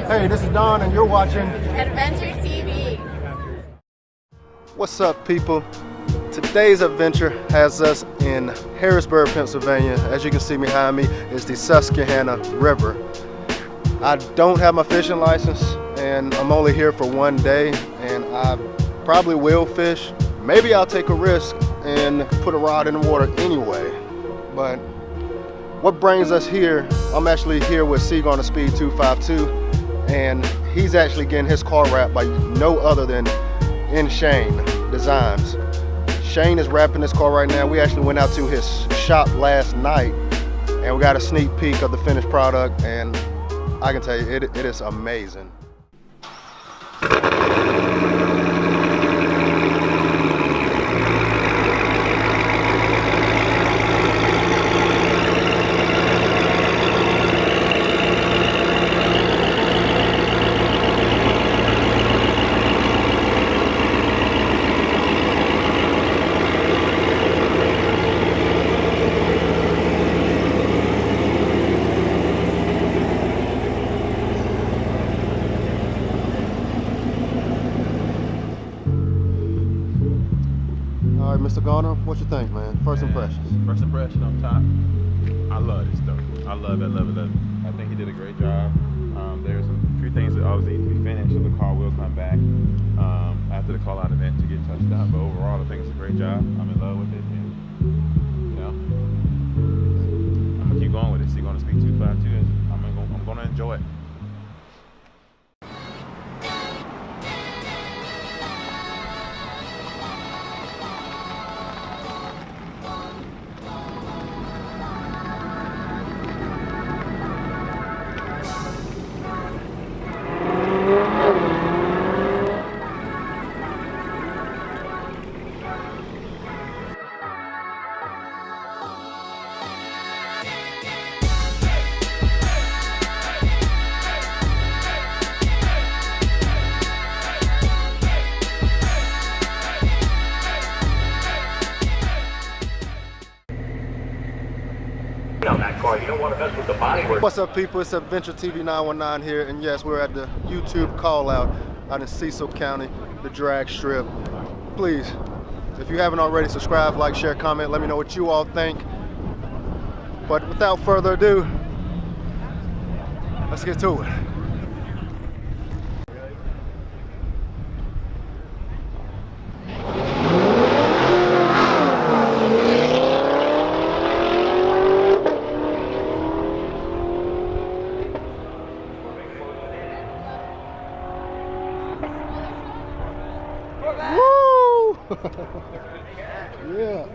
Hey, this is Don, and you're watching Adventure TV. What's up, people? Today's adventure has us in Harrisburg, Pennsylvania. As you can see behind me is the Susquehanna River. I don't have my fishing license, and I'm only here for one day, and I probably will fish. Maybe I'll take a risk and put a rod in the water anyway. But what brings us here, I'm actually here with cgarnerspeed252, and he's actually getting his car wrapped by no other than Inshane Designs. Shane is wrapping his car right now. We actually went out to his shop last night, and we got a sneak peek of the finished product, and I can tell you, it is amazing. All right, Mr. Garner, what you think, man? First impressions. First impression on top. I love this stuff. I love it. I think he did a great job. There's a few things that obviously need to be finished, so the car will come back after the call-out event to get touched up. But overall, I think it's a great job. I'm in love with it, and you know, I'm gonna keep going with it. cgarnerspeed252. I'm gonna enjoy it. On that car, you don't want to mess with the bodywork. What's up, people? It's Adventure TV 919 here, and yes, we're at the YouTube Callout out in Cecil County, the drag strip. Please, if you haven't already, subscribe, like, share, comment, let me know what you all think. But without further ado, let's get to it. Woo! Yeah.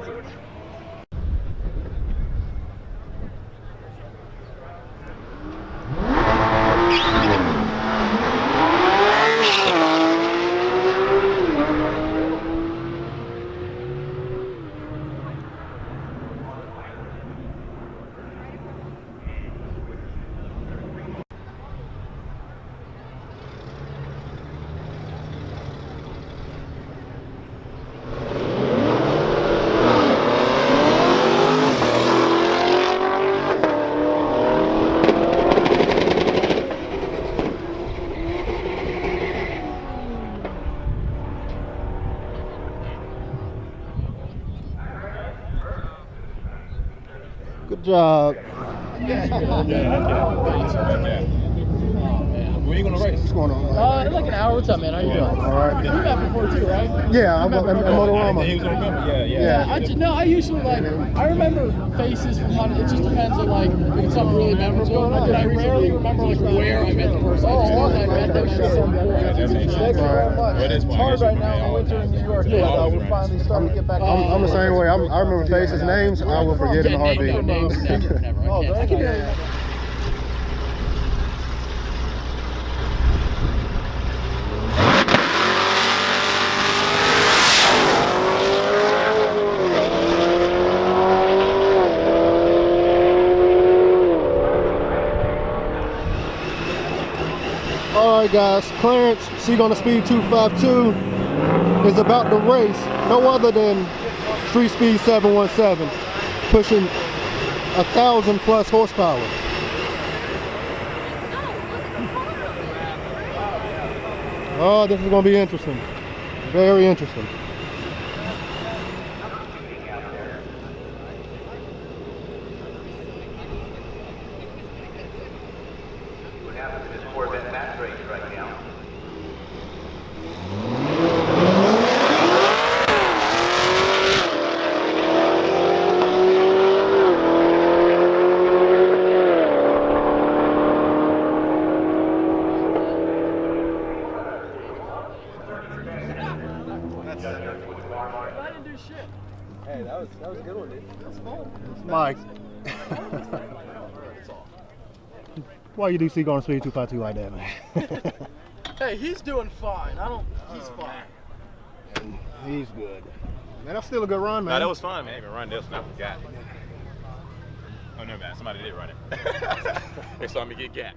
Good job. When are you gonna race? What's going on? In like an hour. What's up, man? How you doing? All right. You met before too, right? Yeah, I'm at Motorama. He was gonna come. Yeah. I usually like. I remember faces from time. It just depends on like if it's something really memorable. But I rarely remember like where I met the person. I just know that I met them at some point. That makes sense. Thank you very much. It's hard right now in winter in New York, but we're finally starting to get back. I'm the same way. I remember faces, names. I will forget in a heartbeat. No names, never. I can't. Alright guys, Clarence, cgarnerspeed252 is about to race no other than Street Speed 717, pushing 1,000+ horsepower. Oh, this is going to be interesting. Very interesting. What happens to this Corvette match race right now? I didn't do shit. Hey, that was a good one, dude. That's fun. Mike. Why you do cgarnerspeed252 like that, man? Hey, he's doing fine. He's fine. And he's good. Man, that's still a good run, man. No, that was fun, man. I even run this and I forgot. Oh, no, man. Somebody did run it. They saw me get gapped.